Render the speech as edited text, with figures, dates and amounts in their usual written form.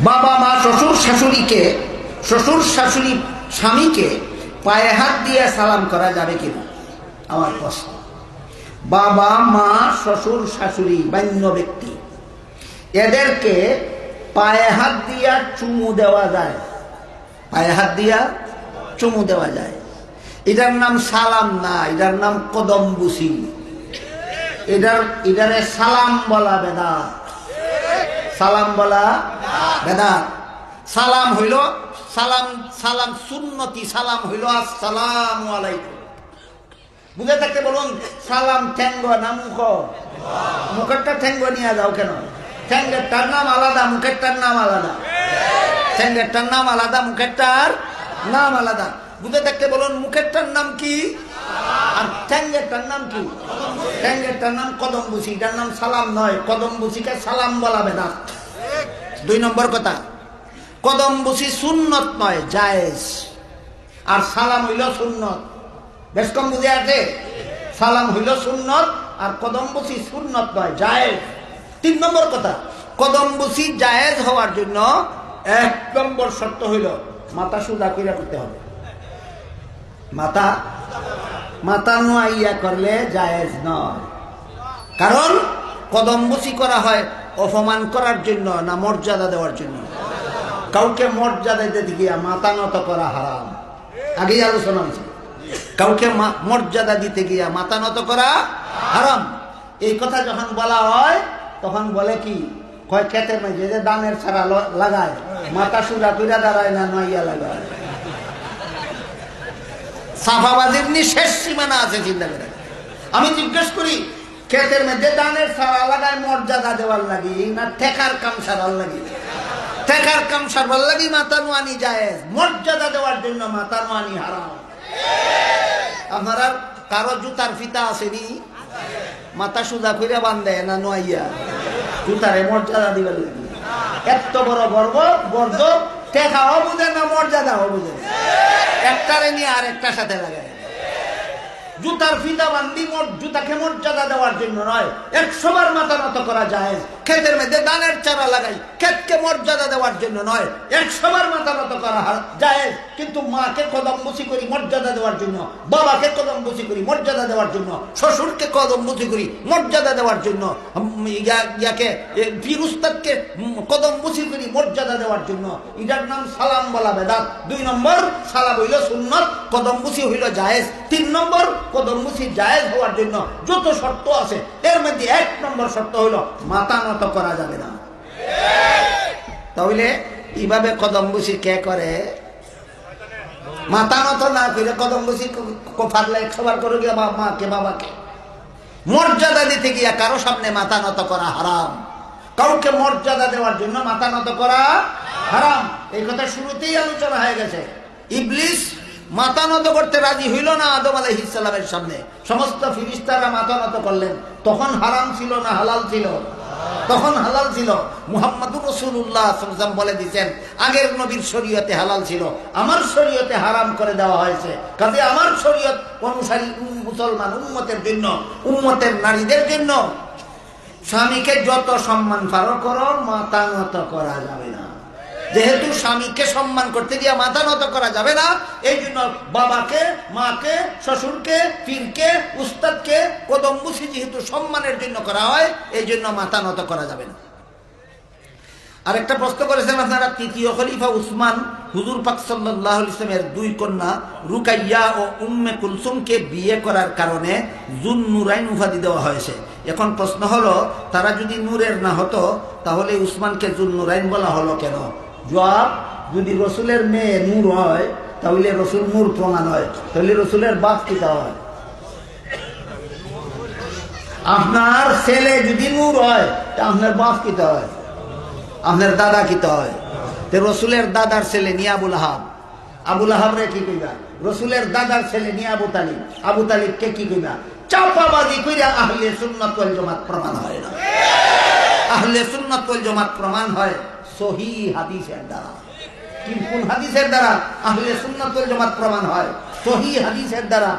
বাবা মা শ্বশুর শাশুড়িকে, শ্বশুর শাশুড়ি স্বামীকে পায়ে হাত দিয়ে সালাম করা যাবে কিনা আমার প্রশ্ন। বাবা মা শ্বশুর শাশুড়ি বান্য ব্যক্তি, এদেরকে পায়ে হাত দিয়া চুমু দেওয়া যায়, পায়ে হাত দিয়া চুমু দেওয়া যায়। এটার নাম সালাম না, এটার নাম কদম বুসি। এটারে সালাম বলা বেদাত, সালাম বলা বেদাত। সালাম হইল সালাম, সালাম সুন্নতি, সালাম হইল আসসালামু আলাইকুম। বুঝে থাকতে বলুন, সালাম ঠেঙ্গ না মুখ? মুখেরটা ঠেঙ্গ নিয়ে যাও কেন? ঠেঙ্গেরটার নাম আলাদা, মুখেরটার নাম আলাদা। ঠেঙ্গেরটার নাম আলাদা, মুখেরটার নাম আলাদা। বুঝে থাকতে বলুন, মুখেরটার নাম কি আর ঠেঙ্গেরটার নাম কি? ঠেঙ্গেরটার নাম কদম বুসি, এটার নাম সালাম নয়। কদম বুসিকে সালাম বলা বেদাত। 2 নম্বর কথা, কদম বুসি সুন্নত নয়, জায়েজ। আর সালাম হইল সুন্নত। বেশ কম বুঝে আছে? সালাম হইল সুন্নত আর কদম বুসি সুন্নত নয়, জায়েজ। 3 নম্বর কথা, কদম বুসি জায়েজ হওয়ার জন্য 1 নম্বর শর্ত হইল মাথা সোজা কইরা করতে হবে। মাথা নোয়াইয়া করলে জায়েজ নয়। কারণ কদম বুসি করা হয় অপমান করার জন্য না মর্যাদা দেওয়ার জন্য? কাউকে মর্যাদা দিতে গিয়া মাথা নত করা হারাম। আগেই আলোচনা হয়েছে, কাউকে মর্যাদা দিতে গিয়া মাথা নত করা হারাম। এই কথা যখন বলা হয় তখন বলে কি কয়, ক্ষেতের মাঝে যে দানের ছাড়া লাগায়, মাথা সুরা কইরা দাঁড়ায় না নইয়া লাগায়। সাফাবাজির শেষ সীমানা আছে, চিন্তা করে। আমি জিজ্ঞেস করি, ক্ষেতের মধ্যে দানের ছাড়া লাগায় মর্যাদা দেওয়ার লাগি না ঠেকার কাম সারার লাগি? ঠেকার কাম সারবার লাগি মাথা নোয়ানি জায়েজ, মর্যাদা দেওয়ার জন্য মাথা নোয়ানি হারাম। আপনারা কারো জুতার ফিতা আসেনি? মাথা সুজা কইরা বান্ধে না নোয়াইয়া? জুতারে মর্যাদা দিবার লাগি। এত বড় গর্ব গর্ব, ঠেকাও বুঝে না মর্যাদাও বুঝে, একটারে নিয়ে আর একটার সাথে লাগায়। জুতার ফিতা বান্ধি জুতাকে মর্যাদা দেওয়ার জন্য নয়, 100 বার মাথা নত করা যায়। ক্ষেতের মধ্যে দানের চারা লাগাই, ক্ষেতকে মর্যাদা দেওয়ার জন্য নয়, 100 বার মাথা নত করা যায়। কিন্তু মাকে কদম বুসি করি মর্যাদা দেওয়ার জন্য, বাবাকে কদম বুসি করি মর্যাদা দেওয়ার জন্য, শ্বশুরকে কদম বুসি করি মর্যাদা দেওয়ার জন্য, ইয়াকে পীর উস্তাদকে কদম বুসি করি মর্যাদা দেওয়ার জন্য। এটার নাম সালাম বলা বেদাত। 2 নম্বর, সালাম হইল সুন্নত, কদম বুসি হইল জায়েজ। 3 নম্বর, কদম বুসি জায়েজ হওয়ার জন্য যত শর্ত আছে এর মধ্যে 1 নম্বর শর্ত হলো মাথা নত করা যাবে না। তাহলে এইভাবে কদম বুসি কে করে? মাথা নত না করে কদম বুসি ফাটলে 100 বার করে গিয়া মাকে বাবাকে মর্যাদা দিতে গিয়া কারো সামনে মাথা নত করা হারাম। কাউকে মর্যাদা দেওয়ার জন্য মাথা নত করা হারাম। এই কথা শুরুতেই আলোচনা হয়ে গেছে। ইবলিস মাথা নত করতে রাজি হইল না আদম আলাইহিস সালামের সামনে। সমস্ত ফিরিস্তারা মাথা নত করলেন। তখন হারাম ছিল না হালাল ছিল? তখন হালাল ছিল। মুহাম্মদুর রাসূলুল্লাহ সাল্লাল্লাহু আলাইহি ওয়াসাল্লাম বলে দিয়েছেন, আগের নবীর শরীয়তে হালাল ছিল, আমার শরীয়তে হারাম করে দেওয়া হয়েছে। কাজে আমার শরীয়ত অনুসারী মুসলমান উম্মতের জন্য, উম্মতের নারীদের জন্য স্বামীকে যত সম্মান পারো করো, মাথা নত করা যাবে না। যেহেতু স্বামীকে সম্মান করতে গিয়ে মাথা নত করা যাবে না, এই জন্য বাবাকে, মাকে, শ্বশুরকে, পীরকে, উস্তাদকে কদম বুসি যেহেতু সম্মানের জন্য করা হয়, এই জন্য মাথা নত করা যাবে না। আরেকটা প্রশ্ন করেছেন আপনারা, 3য় খলিফা উসমান হুজুর পাক সাল্লাল্লাহু আলাইহি ওয়াসাল্লামের 2 কন্যা রুকাইয়া ও উম্মে কুলসুমকে বিয়ে করার কারণে যুন-নুরাইন উপাধি দেওয়া হয়েছে। এখন প্রশ্ন হলো, তারা যদি নূরের না হতো তাহলে উসমানকে যুন-নুরাইন বলা হলো কেন? জবাব, যদি রসুলের মেয়ে নূর হয় তাহলে রসুল নূর প্রমাণ হয়, তাহলে রসুলের বাপ কিতা হয়? আপনার ছেলে যদি নূর হয় তা আপনার বাপ কিতা হয়? আপনার দাদা কিতা হয়? তো রসুলের দাদার ছেলে নিয়ে আবুল আহাব, আবুল আহাব রে কি কইবা? রসুলের দাদার ছেলে নিয়ে আবু তালিব, আবু তালিবকে কি কইবা? চাপাবাজি কইরা আহলে সুন্নাত ওয়াল জামাত প্রমাণ হয় না। আহলে সুন্নাত ওয়াল জামাত প্রমাণ হয় সহিহ হাদিসের দ্বারা। কোন হাদিসের দ্বারা আহলে সুন্নাত ওয়াল জামাত প্রমাণ হয়? সহিহ হাদিসের দ্বারা।